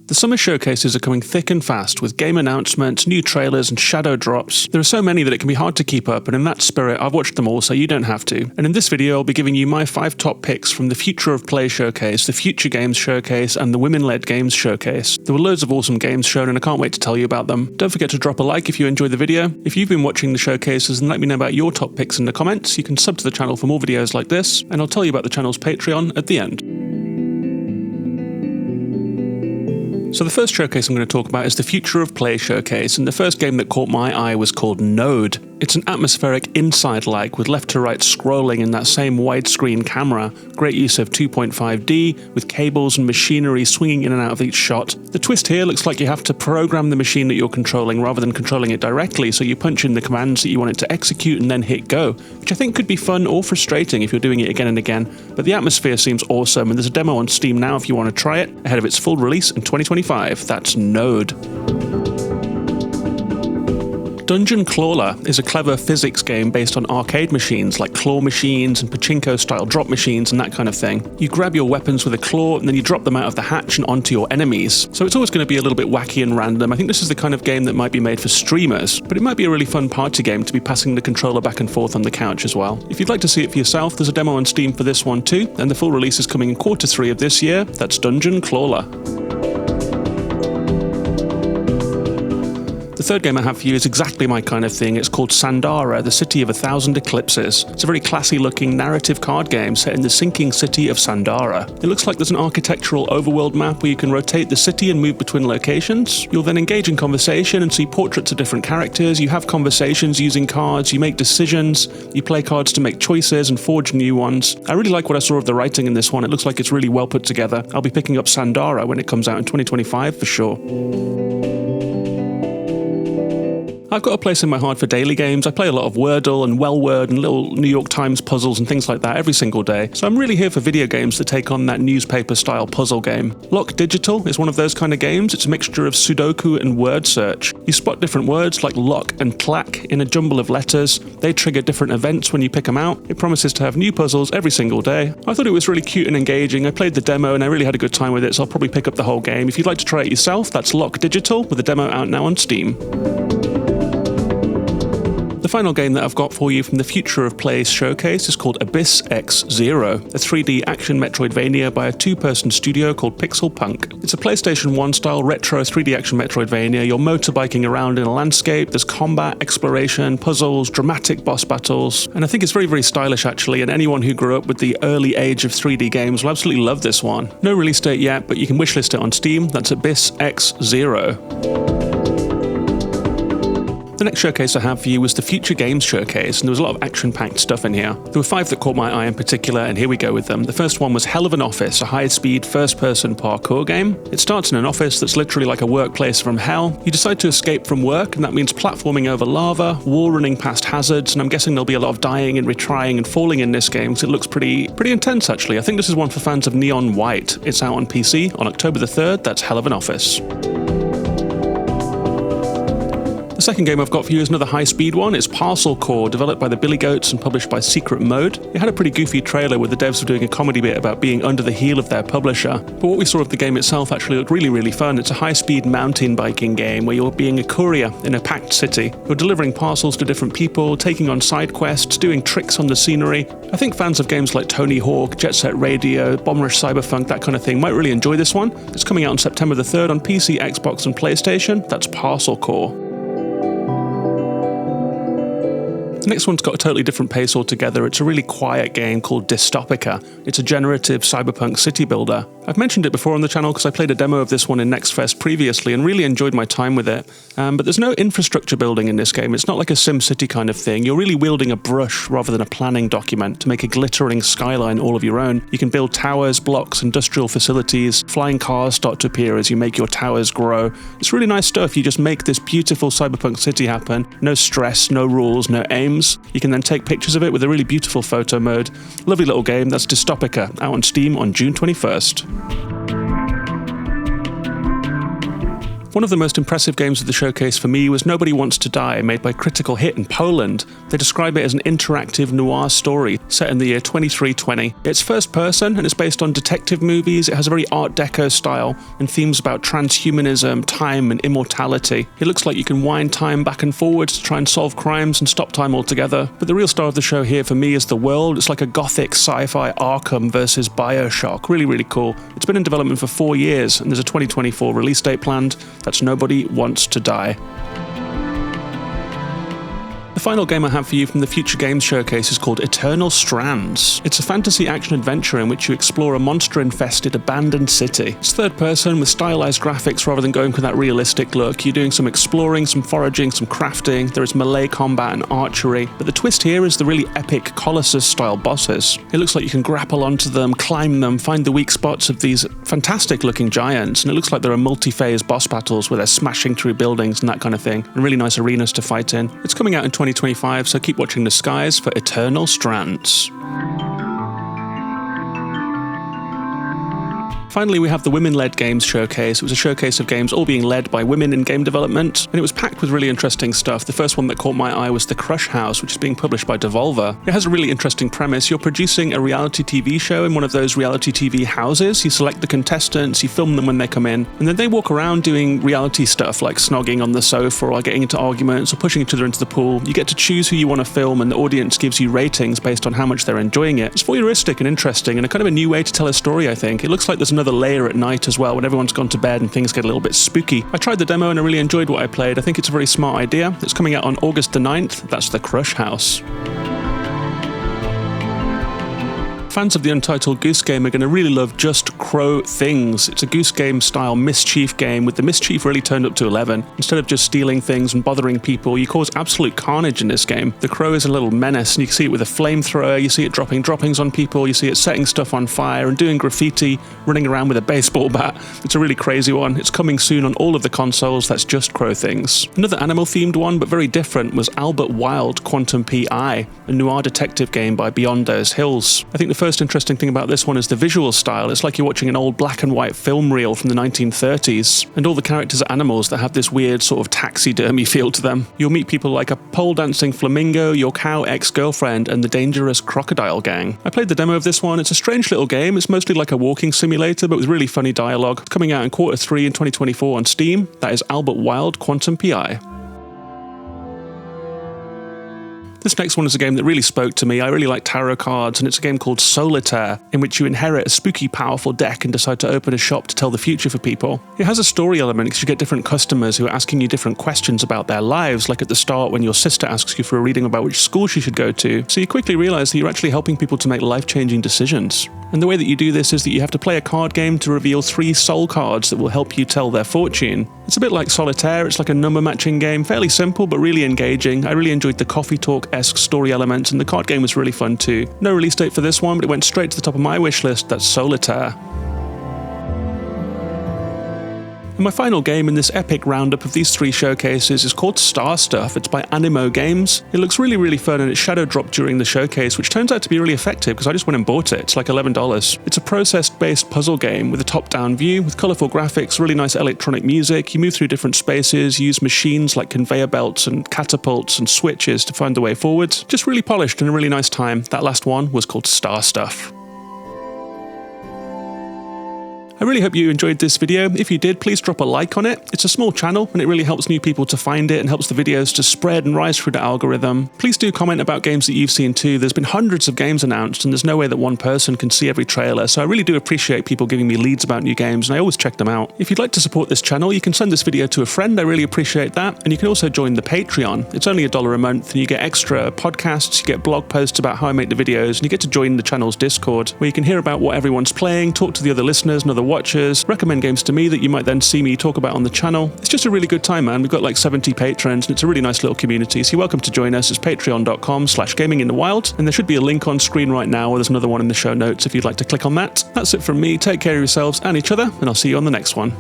The summer showcases are coming thick and fast, with game announcements, new trailers, and shadow drops. There are so many that it can be hard to keep up, and in that spirit, I've watched them all so you don't have to. And in this video, I'll be giving you my 5 top picks from the Future of Play Showcase, the Future Games Showcase, and the Women-Led Games Showcase. There were loads of awesome games shown, and I can't wait to tell you about them. Don't forget to drop a like if you enjoyed the video. If you've been watching the showcases, then let me know about your top picks in the comments. You can sub to the channel for more videos like this, and I'll tell you about the channel's Patreon at the end. So the first showcase I'm going to talk about is the Future of Play Showcase, and the first game that caught my eye was called N.O.D.E. It's an atmospheric inside-like with left-to-right scrolling in that same widescreen camera, great use of 2.5D, with cables and machinery swinging in and out of each shot. The twist here looks like you have to program the machine that you're controlling rather than controlling it directly, so you punch in the commands that you want it to execute and then hit go, which I think could be fun or frustrating if you're doing it again and again, but the atmosphere seems awesome, and there's a demo on Steam now if you want to try it, ahead of its full release in 2025. That's N.O.D.E. Dungeon Clawler is a clever physics game based on arcade machines like claw machines and pachinko-style drop machines and that kind of thing. You grab your weapons with a claw and then you drop them out of the hatch and onto your enemies. So it's always going to be a little bit wacky and random. I think this is the kind of game that might be made for streamers, but it might be a really fun party game to be passing the controller back and forth on the couch as well. If you'd like to see it for yourself, there's a demo on Steam for this one too, and the full release is coming in Q3 of this year. That's Dungeon Clawler. The third game I have for you is exactly my kind of thing. It's called Sandara, the City of 1,000 Eclipses. It's a very classy-looking narrative card game set in the sinking city of Sandara. It looks like there's an architectural overworld map where you can rotate the city and move between locations. You'll then engage in conversation and see portraits of different characters. You have conversations using cards, you make decisions, you play cards to make choices and forge new ones. I really like what I saw of the writing in this one. It looks like it's really well put together. I'll be picking up Sandara when it comes out in 2025 for sure. I've got a place in my heart for daily games. I play a lot of Wordle and Wellword and little New York Times puzzles and things like that every single day. So I'm really here for video games that take on that newspaper-style puzzle game. Lock Digital is one of those kind of games. It's a mixture of Sudoku and word search. You spot different words like lock and clack in a jumble of letters. They trigger different events when you pick them out. It promises to have new puzzles every single day. I thought it was really cute and engaging. I played the demo and I really had a good time with it, so I'll probably pick up the whole game. If you'd like to try it yourself, that's Lock Digital, with a demo out now on Steam. The final game that I've got for you from the Future of Play showcase is called Abyss X Zero, a 3D action Metroidvania by a 2-person studio called Pixel Punk. It's a PlayStation 1 style retro 3D action Metroidvania. You're motorbiking around in a landscape, there's combat, exploration, puzzles, dramatic boss battles, and I think it's very, very stylish actually, and anyone who grew up with the early age of 3D games will absolutely love this one. No release date yet, but you can wishlist it on Steam. That's Abyss X Zero. The next showcase I have for you was the Future Games Showcase, and there was a lot of action-packed stuff in here. There were 5 that caught my eye in particular, and here we go with them. The first one was Hell of an Office, a high-speed, first-person parkour game. It starts in an office that's literally like a workplace from hell. You decide to escape from work, and that means platforming over lava, wall running past hazards, and I'm guessing there'll be a lot of dying and retrying and falling in this game, because it looks pretty intense actually. I think this is one for fans of Neon White. It's out on PC on October the 3rd. That's Hell of an Office. The second game I've got for you is another high-speed one. It's Parcel, developed by the Billy Goats and published by Secret Mode. It had a pretty goofy trailer with the devs doing a comedy bit about being under the heel of their publisher. But what we saw of the game itself actually looked really, really fun. It's a high-speed mountain biking game where you're being a courier in a packed city. You're delivering parcels to different people, taking on side quests, doing tricks on the scenery. I think fans of games like Tony Hawk, Jet Set Radio, Bomb Rush Cyberpunk, that kind of thing might really enjoy this one. It's coming out on September the 3rd on PC, Xbox and PlayStation. That's Parcel. The next one's got a totally different pace altogether. It's a really quiet game called Dystopika. It's a generative cyberpunk city builder. I've mentioned it before on the channel because I played a demo of this one in Next Fest previously and really enjoyed my time with it. But there's no infrastructure building in this game. It's not like a SimCity kind of thing. You're really wielding a brush rather than a planning document to make a glittering skyline all of your own. You can build towers, blocks, industrial facilities. Flying cars start to appear as you make your towers grow. It's really nice stuff. You just make this beautiful cyberpunk city happen. No stress, no rules, no aims. You can then take pictures of it with a really beautiful photo mode. Lovely little game. That's Dystopika, out on Steam on June 21st. One of the most impressive games of the showcase for me was Nobody Wants to Die, made by Critical Hit in Poland. They describe it as an interactive noir story set in the year 2320. It's first person and it's based on detective movies. It has a very Art Deco style and themes about transhumanism, time and immortality. It looks like you can wind time back and forwards to try and solve crimes and stop time altogether. But the real star of the show here for me is the world. It's like a gothic sci-fi Arkham versus Bioshock. Really, really cool. It's been in development for 4 years and there's a 2024 release date planned. That's Nobody Wants to Die. The final game I have for you from the Future Games Showcase is called Eternal Strands. It's a fantasy action-adventure in which you explore a monster-infested abandoned city. It's third person with stylized graphics rather than going for that realistic look. You're doing some exploring, some foraging, some crafting. There is melee combat and archery. But the twist here is the really epic Colossus-style bosses. It looks like you can grapple onto them, climb them, find the weak spots of these fantastic-looking giants, and it looks like there are multi-phase boss battles where they're smashing through buildings and that kind of thing, and really nice arenas to fight in. It's coming out in 2025, so keep watching the skies for Eternal Strands. Finally, we have the Women-Led Games Showcase. It was a showcase of games all being led by women in game development, and it was packed with really interesting stuff. The first one that caught my eye was The Crush House, which is being published by Devolver. It has a really interesting premise. You're producing a reality TV show in one of those reality TV houses. You select the contestants, you film them when they come in, and then they walk around doing reality stuff like snogging on the sofa or getting into arguments or pushing each other into the pool. You get to choose who you want to film, and the audience gives you ratings based on how much they're enjoying it. It's voyeuristic and interesting, and a kind of a new way to tell a story, I think. It looks like there's another layer at night as well when everyone's gone to bed and things get a little bit spooky. I tried the demo and I really enjoyed what I played. I think it's a very smart idea. It's coming out on August the 9th. That's The Crush House. Fans of the Untitled Goose Game are going to really love Just Crow Things. It's a Goose Game style mischief game with the mischief really turned up to 11. Instead of just stealing things and bothering people, you cause absolute carnage in this game. The crow is a little menace, and you can see it with a flamethrower, you see it dropping droppings on people, you see it setting stuff on fire and doing graffiti, running around with a baseball bat. It's a really crazy one. It's coming soon on all of the consoles. That's Just Crow Things. Another animal-themed one, but very different, was Albert Wild Quantum P.I., a noir detective game by Beyond Those Hills. I think the first interesting thing about this one is the visual style. It's like you're watching an old black and white film reel from the 1930s, and all the characters are animals that have this weird sort of taxidermy feel to them. You'll meet people like a pole dancing flamingo, your cow ex-girlfriend, and the dangerous crocodile gang. I played the demo of this one. It's a strange little game. It's mostly like a walking simulator, but with really funny dialogue. It's coming out in Q3 in 2024 on Steam. That is Albert Wild Quantum P.I. This next one is a game that really spoke to me. I really like tarot cards, and it's a game called Soulitaire, in which you inherit a spooky, powerful deck and decide to open a shop to tell the future for people. It has a story element because you get different customers who are asking you different questions about their lives, like at the start when your sister asks you for a reading about which school she should go to. So you quickly realize that you're actually helping people to make life-changing decisions. And the way that you do this is that you have to play a card game to reveal 3 soul cards that will help you tell their fortune. It's a bit like Solitaire. It's like a number matching game, fairly simple but really engaging. I really enjoyed the coffee talk-esque story elements, and the card game was really fun too. No release date for this one, but it went straight to the top of my wish list. That's Soulitaire. And my final game in this epic roundup of these 3 showcases is called Star Stuff. It's by Animo Games. It looks really, really fun, and it shadow dropped during the showcase, which turns out to be really effective because I just went and bought it. It's like $11. It's a process-based puzzle game with a top-down view, with colourful graphics, really nice electronic music. You move through different spaces, use machines like conveyor belts and catapults and switches to find the way forwards. Just really polished and a really nice time. That last one was called Star Stuff. I really hope you enjoyed this video. If you did, please drop a like on it. It's a small channel and it really helps new people to find it and helps the videos to spread and rise through the algorithm. Please do comment about games that you've seen too. There's been hundreds of games announced and there's no way that one person can see every trailer, so I really do appreciate people giving me leads about new games and I always check them out. If you'd like to support this channel, you can send this video to a friend. I really appreciate that. And you can also join the Patreon. It's only $1 a month and you get extra podcasts, you get blog posts about how I make the videos, and you get to join the channel's Discord where you can hear about what everyone's playing, talk to the other listeners and other watchers, recommend games to me that you might then see me talk about on the channel. It's just a really good time, man. We've got like 70 patrons and it's a really nice little community, so you're welcome to join us. It's patreon.com/gaminginthewild, and there should be a link on screen right now, or there's another one in the show notes if you'd like to click on that. That's it from me. Take care of yourselves and each other, and I'll see you on the next one.